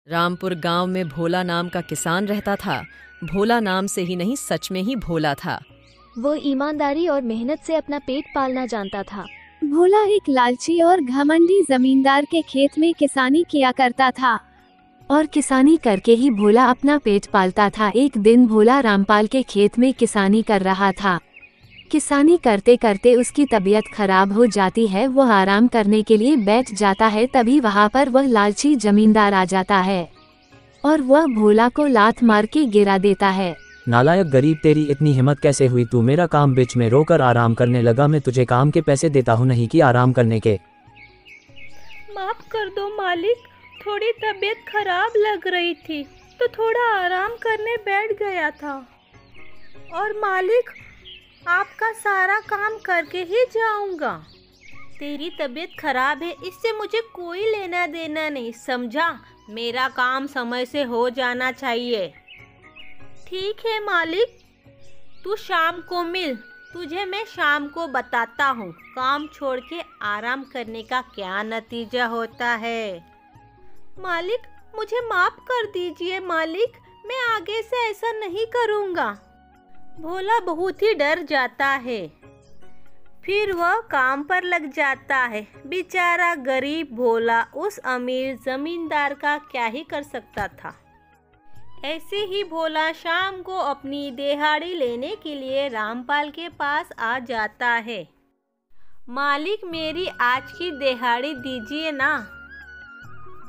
रामपुर गांव में भोला नाम का किसान रहता था। भोला नाम से ही नहीं, सच में ही भोला था। वो ईमानदारी और मेहनत से अपना पेट पालना जानता था। भोला एक लालची और घमंडी जमींदार के खेत में किसानी किया करता था और किसानी करके ही भोला अपना पेट पालता था। एक दिन भोला रामपाल के खेत में किसानी कर रहा था। किसानी करते करते उसकी तबीयत खराब हो जाती है। वह आराम करने के लिए बैठ जाता है। तभी वहाँ पर वह लालची जमींदार आ जाता है और वह भोला को लात मार के गिरा देता है। नालायक गरीब, तेरी इतनी हिम्मत कैसे हुई? तू मेरा काम बीच में रोकर आराम करने लगा। मैं तुझे काम के पैसे देता हूँ, नहीं कि आराम करने के। माफ कर दो मालिक, थोड़ी तबीयत खराब लग रही थी तो थोड़ा आराम करने बैठ गया था। और मालिक, आपका सारा काम करके ही जाऊंगा। तेरी तबीयत खराब है, इससे मुझे कोई लेना देना नहीं, समझा? मेरा काम समय से हो जाना चाहिए। ठीक है मालिक, तू शाम को मिल, तुझे मैं शाम को बताता हूँ काम छोड़ के आराम करने का क्या नतीजा होता है। मालिक, मुझे माफ कर दीजिए मालिक, मैं आगे से ऐसा नहीं करूँगा। भोला बहुत ही डर जाता है। फिर वह काम पर लग जाता है। बेचारा गरीब भोला उस अमीर जमींदार का क्या ही कर सकता था। ऐसे ही भोला शाम को अपनी दिहाड़ी लेने के लिए रामपाल के पास आ जाता है। मालिक, मेरी आज की दिहाड़ी दीजिए ना।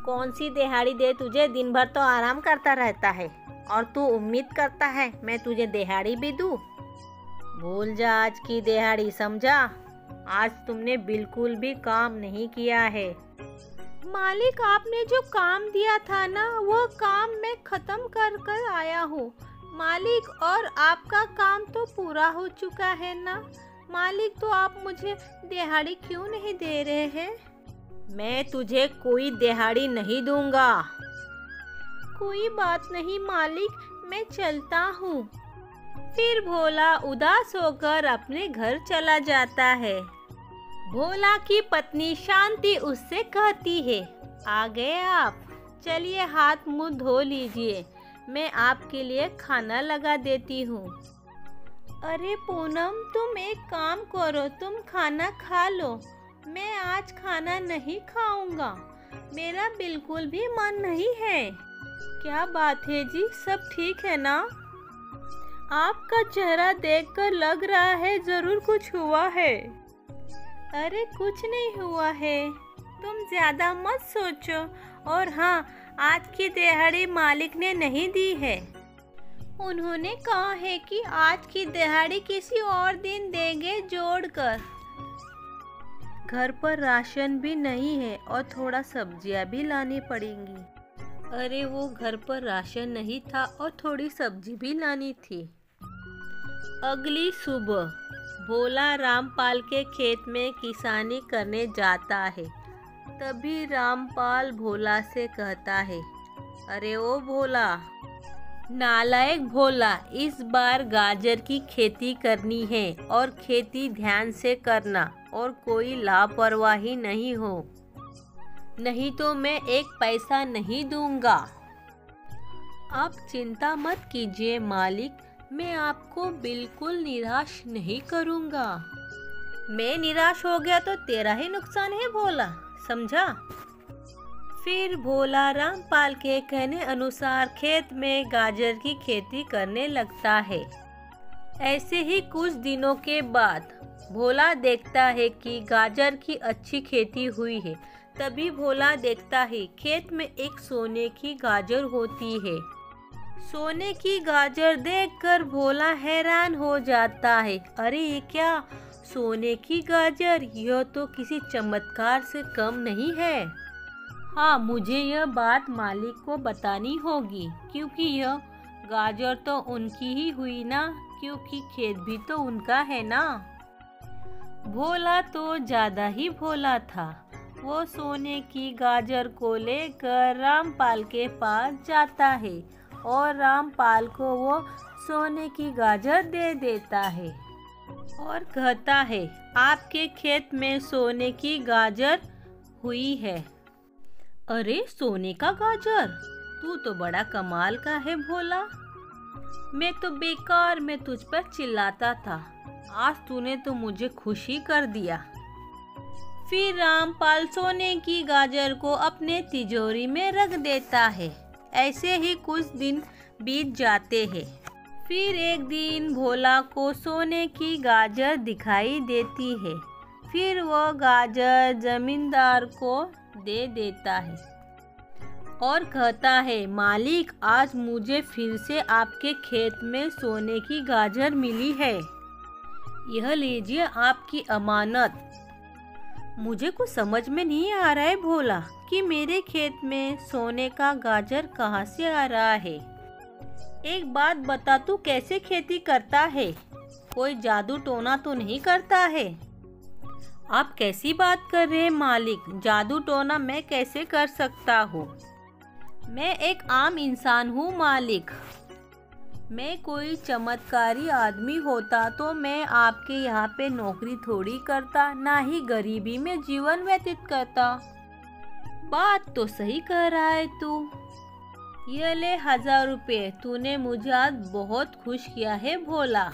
कौन सी दिहाड़ी दे तुझे? दिन भर तो आराम करता रहता है और तू उम्मीद करता है मैं तुझे दिहाड़ी भी दूँ? भूल जा आज की दिहाड़ी, समझा? आज तुमने बिल्कुल भी काम नहीं किया है। मालिक, आपने जो काम दिया था ना, वो काम मैं खत्म कर कर आया हूँ मालिक, और आपका काम तो पूरा हो चुका है ना मालिक, तो आप मुझे दिहाड़ी क्यों नहीं दे रहे हैं? मैं तुझे कोई दिहाड़ी नहीं दूंगा। कोई बात नहीं मालिक, मैं चलता हूँ। फिर भोला उदास होकर अपने घर चला जाता है। भोला की पत्नी शांति उससे कहती है, आ गए आप, चलिए हाथ मुंह धो लीजिए, मैं आपके लिए खाना लगा देती हूँ। अरे पूनम, तुम एक काम करो, तुम खाना खा लो। मैं आज खाना नहीं खाऊंगा, मेरा बिल्कुल भी मन नहीं है। क्या बात है जी, सब ठीक है ना? आपका चेहरा देखकर लग रहा है जरूर कुछ हुआ है। अरे कुछ नहीं हुआ है, तुम ज्यादा मत सोचो। और हाँ, आज की दिहाड़ी मालिक ने नहीं दी है। उन्होंने कहा है कि आज की दिहाड़ी किसी और दिन देंगे जोड़कर। घर पर राशन भी नहीं है और थोड़ा सब्जियां भी लानी पड़ेंगी। अरे वो घर पर राशन नहीं था और थोड़ी सब्जी भी लानी थी। अगली सुबह भोला रामपाल के खेत में किसानी करने जाता है। तभी रामपाल भोला से कहता है, अरे ओ भोला, नालायक भोला, इस बार गाजर की खेती करनी है और खेती ध्यान से करना और कोई लापरवाही नहीं हो, नहीं तो मैं एक पैसा नहीं दूंगा। आप चिंता मत कीजिए मालिक, मैं आपको बिल्कुल निराश नहीं करूंगा। मैं निराश हो गया तो तेरा ही नुकसान है भोला, समझा? फिर भोला रामपाल के कहने अनुसार खेत में गाजर की खेती करने लगता है। ऐसे ही कुछ दिनों के बाद भोला देखता है कि गाजर की अच्छी खेती हुई है। तभी भोला देखता है खेत में एक सोने की गाजर होती है। सोने की गाजर देखकर भोला हैरान हो जाता है। अरे ये क्या, सोने की गाजर? यह तो किसी चमत्कार से कम नहीं है। हाँ, मुझे यह बात मालिक को बतानी होगी, क्योंकि यह गाजर तो उनकी ही हुई ना, क्योंकि खेत भी तो उनका है ना। भोला तो ज़्यादा ही भोला था। वो सोने की गाजर को लेकर रामपाल के पास जाता है और रामपाल को वो सोने की गाजर दे देता है और कहता है, आपके खेत में सोने की गाजर हुई है। अरे सोने का गाजर, तू तो बड़ा कमाल का है भोला। मैं तो बेकार में तुझ पर चिल्लाता था, आज तूने तो मुझे खुशी कर दिया। फिर रामपाल सोने की गाजर को अपने तिजोरी में रख देता है। ऐसे ही कुछ दिन बीत जाते हैं। फिर एक दिन भोला को सोने की गाजर दिखाई देती है। फिर वह गाजर जमींदार को दे देता है और कहता है, मालिक आज मुझे फिर से आपके खेत में सोने की गाजर मिली है। यह लीजिए आपकी अमानत। मुझे कुछ समझ में नहीं आ रहा है भोला कि मेरे खेत में सोने का गाजर कहाँ से आ रहा है। एक बात बता, तू कैसे खेती करता है? कोई जादू टोना तो नहीं करता है? आप कैसी बात कर रहे हैं मालिक? जादू टोना मैं कैसे कर सकता हूँ? मैं एक आम इंसान हूँ मालिक। मैं कोई चमत्कारी आदमी होता तो मैं आपके यहाँ पे नौकरी थोड़ी करता, ना ही गरीबी में जीवन व्यतीत करता। बात तो सही कह रहा है तू। ये ले 1000 रुपये, तूने मुझे आज बहुत खुश किया है भोला,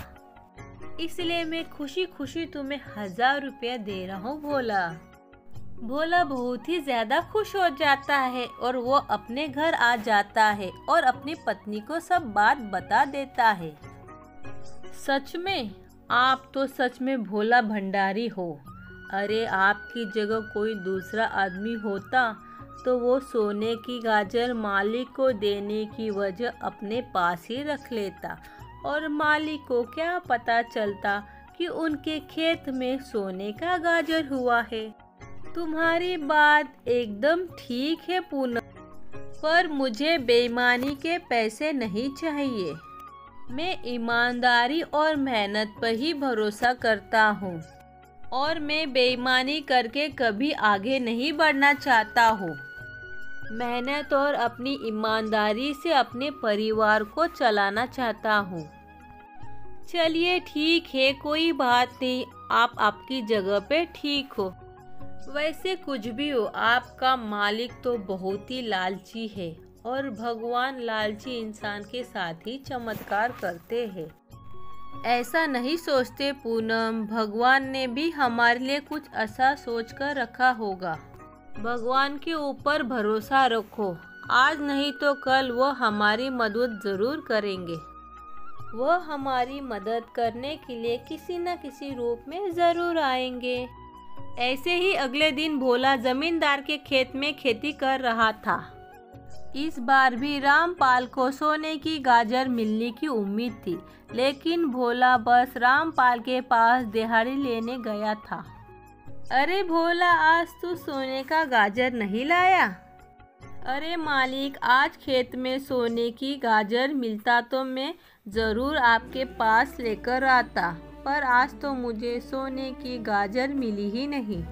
इसलिए मैं खुशी खुशी तुम्हें 1000 रुपये दे रहा हूँ भोला। भोला बहुत ही ज्यादा खुश हो जाता है और वो अपने घर आ जाता है और अपनी पत्नी को सब बात बता देता है। सच में आप तो सच में भोला भंडारी हो। अरे आपकी जगह कोई दूसरा आदमी होता तो वो सोने की गाजर मालिक को देने की वजह अपने पास ही रख लेता और मालिक को क्या पता चलता कि उनके खेत में सोने का गाजर हुआ है। तुम्हारी बात एकदम ठीक है पूनम, पर मुझे बेईमानी के पैसे नहीं चाहिए। मैं ईमानदारी और मेहनत पर ही भरोसा करता हूँ और मैं बेईमानी करके कभी आगे नहीं बढ़ना चाहता हूँ। मेहनत और अपनी ईमानदारी से अपने परिवार को चलाना चाहता हूँ। चलिए ठीक है, कोई बात नहीं, आप आपकी जगह पे ठीक हो। वैसे कुछ भी हो, आपका मालिक तो बहुत ही लालची है और भगवान लालची इंसान के साथ ही चमत्कार करते हैं। ऐसा नहीं सोचते पूनम, भगवान ने भी हमारे लिए कुछ ऐसा सोच कर रखा होगा। भगवान के ऊपर भरोसा रखो, आज नहीं तो कल वो हमारी मदद जरूर करेंगे। वो हमारी मदद करने के लिए किसी न किसी रूप में जरूर आएंगे। ऐसे ही अगले दिन भोला जमींदार के खेत में खेती कर रहा था। इस बार भी रामपाल को सोने की गाजर मिलने की उम्मीद थी, लेकिन भोला बस रामपाल के पास दिहाड़ी लेने गया था। अरे भोला, आज तू सोने का गाजर नहीं लाया? अरे मालिक, आज खेत में सोने की गाजर मिलता तो मैं ज़रूर आपके पास लेकर आता, पर आज तो मुझे सोने की गाजर मिली ही नहीं।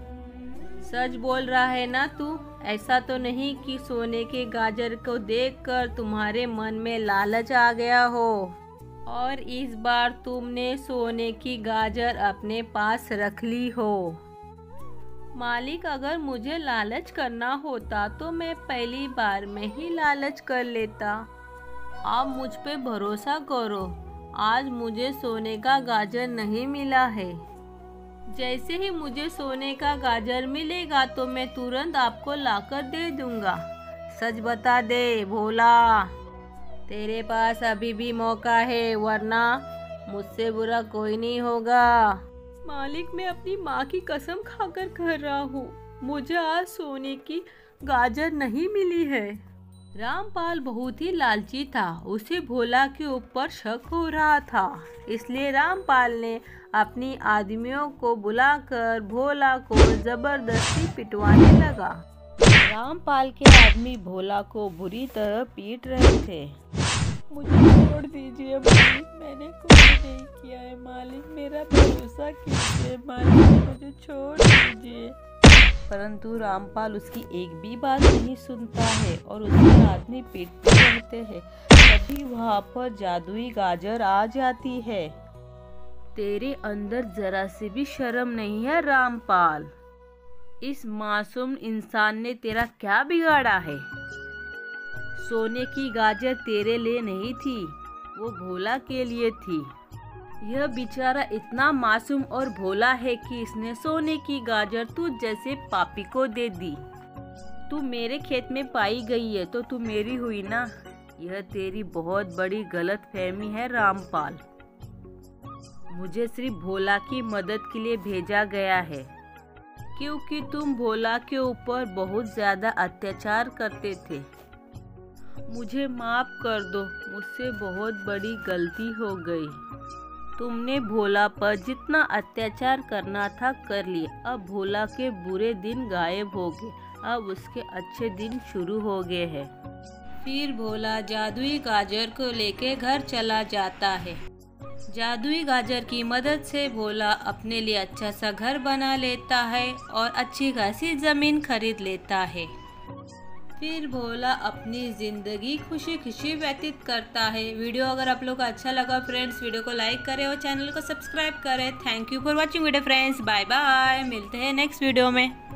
सच बोल रहा है ना तू? ऐसा तो नहीं कि सोने के गाजर को देखकर तुम्हारे मन में लालच आ गया हो और इस बार तुमने सोने की गाजर अपने पास रख ली हो? मालिक, अगर मुझे लालच करना होता तो मैं पहली बार में ही लालच कर लेता। आप मुझ पे भरोसा करो, आज मुझे सोने का गाजर नहीं मिला है। जैसे ही मुझे सोने का गाजर मिलेगा तो मैं तुरंत आपको लाकर दे दूंगा। सच बता दे भोला, तेरे पास अभी भी मौका है, वरना मुझसे बुरा कोई नहीं होगा। मालिक, मैं अपनी माँ की कसम खाकर कह रहा हूँ, मुझे आज सोने की गाजर नहीं मिली है। रामपाल बहुत ही लालची था, उसे भोला के ऊपर शक हो रहा था, इसलिए रामपाल ने अपनी आदमियों को बुलाकर भोला को जबरदस्ती पिटवाने लगा। रामपाल के आदमी भोला को बुरी तरह पीट रहे थे। मुझे छोड़ दीजिए मालिक, मैंने कुछ नहीं किया है मालिक, मेरा भरोसा कीजिए मालिक, मुझे छोड़ दीजिए। परंतु रामपाल उसकी एक भी बात नहीं सुनता है और उसके आदमी पीटते रहते हैं। तभी वहाँ पर जादुई गाजर आ जाती है। तेरे अंदर जरा से भी शर्म नहीं है रामपाल? इस मासूम इंसान ने तेरा क्या बिगाड़ा है? सोने की गाजर तेरे लिए नहीं थी, वो भोला के लिए थी। यह बेचारा इतना मासूम और भोला है कि इसने सोने की गाजर तुझ जैसे पापी को दे दी। तू मेरे खेत में पाई गई है तो तू मेरी हुई ना। यह तेरी बहुत बड़ी गलतफहमी है रामपाल। मुझे सिर्फ भोला की मदद के लिए भेजा गया है, क्योंकि तुम भोला के ऊपर बहुत ज़्यादा अत्याचार करते थे। मुझे माफ़ कर दो, मुझसे बहुत बड़ी गलती हो गई। तुमने भोला पर जितना अत्याचार करना था कर लिया। अब भोला के बुरे दिन गायब हो गए, अब उसके अच्छे दिन शुरू हो गए हैं। फिर भोला जादुई गाजर को लेके घर चला जाता है। जादुई गाजर की मदद से भोला अपने लिए अच्छा सा घर बना लेता है और अच्छी खासी ज़मीन खरीद लेता है। फिर भोला अपनी ज़िंदगी खुशी खुशी व्यतीत करता है। वीडियो अगर आप लोग को अच्छा लगा फ्रेंड्स, वीडियो को लाइक करें और चैनल को सब्सक्राइब करें। Thank you for watching video friends. Bye bye, मिलते हैं नेक्स्ट वीडियो में।